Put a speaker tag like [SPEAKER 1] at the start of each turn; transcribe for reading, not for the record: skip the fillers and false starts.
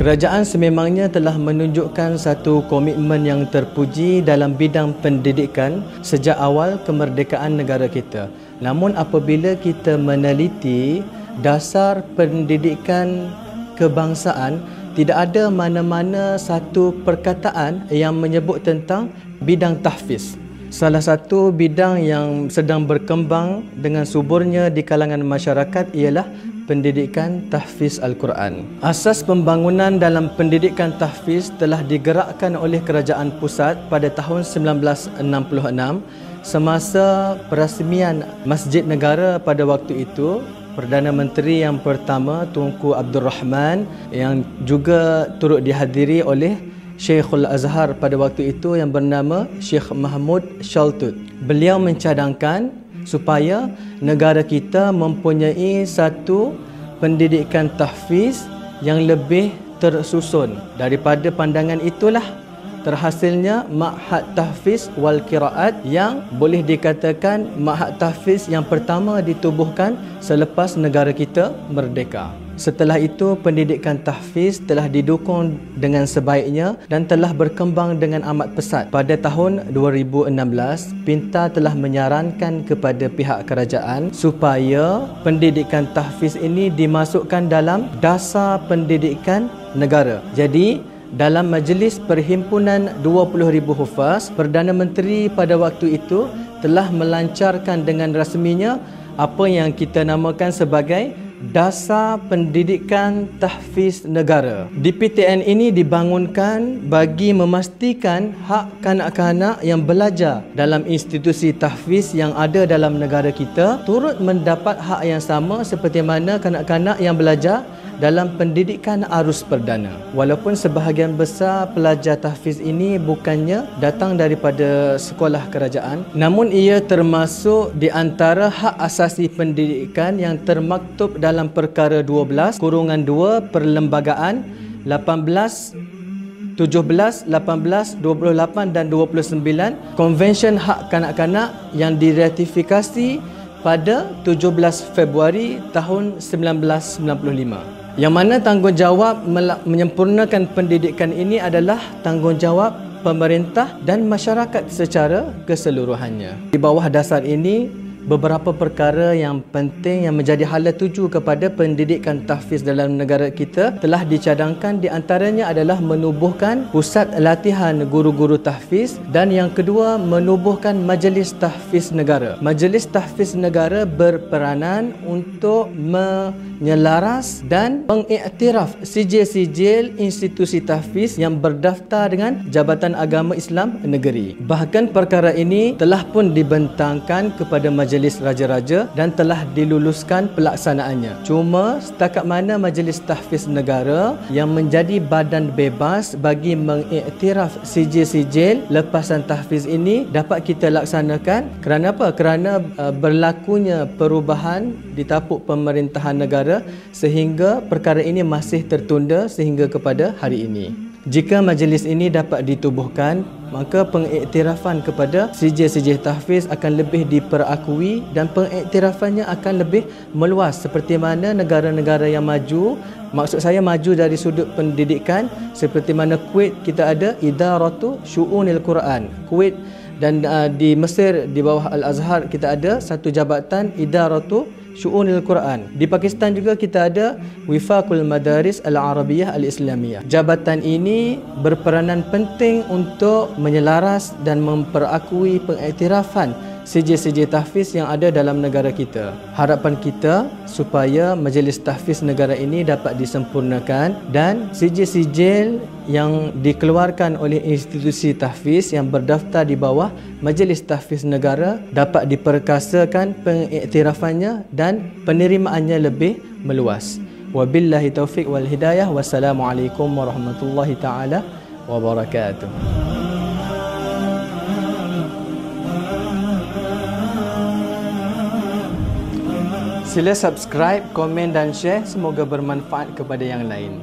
[SPEAKER 1] Kerajaan sememangnya telah menunjukkan satu komitmen yang terpuji dalam bidang pendidikan sejak awal kemerdekaan negara kita. Namun apabila kita meneliti dasar pendidikan kebangsaan, tidak ada mana-mana satu perkataan yang menyebut tentang bidang tahfiz. Salah satu bidang yang sedang berkembang dengan suburnya di kalangan masyarakat ialah pendidikan tahfiz Al-Quran. Asas pembangunan dalam pendidikan tahfiz telah digerakkan oleh kerajaan pusat pada tahun 1966 semasa perasmian Masjid Negara pada waktu itu. Perdana Menteri yang pertama Tunku Abdul Rahman yang juga turut dihadiri oleh Syekhul Azhar pada waktu itu yang bernama Syekh Mahmud Shaltut. Beliau mencadangkan supaya negara kita mempunyai satu pendidikan tahfiz yang lebih tersusun. Daripada pandangan itulah terhasilnya Ma'had Tahfiz wal Qiraat yang boleh dikatakan Ma'had Tahfiz yang pertama ditubuhkan selepas negara kita merdeka. Setelah itu, pendidikan tahfiz telah didukung dengan sebaiknya dan telah berkembang dengan amat pesat. Pada tahun 2016, PINTA telah menyarankan kepada pihak kerajaan supaya pendidikan tahfiz ini dimasukkan dalam dasar pendidikan negara. Jadi, dalam majlis perhimpunan 20,000 hufaz, Perdana Menteri pada waktu itu telah melancarkan dengan rasminya apa yang kita namakan sebagai Dasar Pendidikan Tahfiz Negara. DPTN ini dibangunkan bagi memastikan hak kanak-kanak yang belajar dalam institusi tahfiz yang ada dalam negara kita turut mendapat hak yang sama seperti mana kanak-kanak yang belajar dalam pendidikan arus perdana. Walaupun sebahagian besar pelajar tahfiz ini bukannya datang daripada sekolah kerajaan, namun ia termasuk di antara hak asasi pendidikan yang termaktub dalam perkara 12/2 Perlembagaan 18, 17, 18, 28 dan 29 Konvensyen Hak Kanak-Kanak yang diratifikasi pada 17 Februari tahun 1995. Yang mana tanggungjawab menyempurnakan pendidikan ini adalah tanggungjawab pemerintah dan masyarakat secara keseluruhannya. Di bawah dasar ini, beberapa perkara yang penting yang menjadi hala tuju kepada pendidikan tahfiz dalam negara kita telah dicadangkan. Di antaranya adalah menubuhkan pusat latihan guru-guru tahfiz dan yang kedua menubuhkan Majlis Tahfiz Negara. Majlis Tahfiz Negara berperanan untuk menyelaras dan mengiktiraf sijil-sijil institusi tahfiz yang berdaftar dengan Jabatan Agama Islam Negeri. Bahkan perkara ini telah pun dibentangkan kepada Majlis Raja-Raja dan telah diluluskan pelaksanaannya. Cuma setakat mana Majlis Tahfiz Negara yang menjadi badan bebas bagi mengiktiraf sijil-sijil lepasan tahfiz ini dapat kita laksanakan. Kerana apa? Kerana berlakunya perubahan di tapuk pemerintahan negara sehingga perkara ini masih tertunda sehingga kepada hari ini. Jika majlis ini dapat ditubuhkan, maka pengiktirafan kepada sijil-sijil tahfiz akan lebih diperakui dan pengiktirafannya akan lebih meluas seperti mana negara-negara yang maju. Maksud saya maju dari sudut pendidikan, seperti mana Kuwait kita ada Idaratu Syu'unil Quran. Kuwait dan di Mesir di bawah Al-Azhar kita ada satu jabatan Idaratu Syu'unil Quran. Di Pakistan juga kita ada Wifaqul Madaris Al-Arabiyah Al-Islamiyah. Jabatan ini berperanan penting untuk menyelaras dan memperakui pengiktirafan sijil-sijil tahfiz yang ada dalam negara kita. Harapan kita supaya Majlis Tahfiz Negara ini dapat disempurnakan dan sijil-sijil yang dikeluarkan oleh institusi tahfiz yang berdaftar di bawah Majlis Tahfiz Negara dapat diperkasakan pengiktirafannya dan penerimaannya lebih meluas. Wabillahi taufiq wal hidayah. Wassalamualaikum warahmatullahi taala wabarakatuh. Sila subscribe, komen dan share. Semoga bermanfaat kepada yang lain.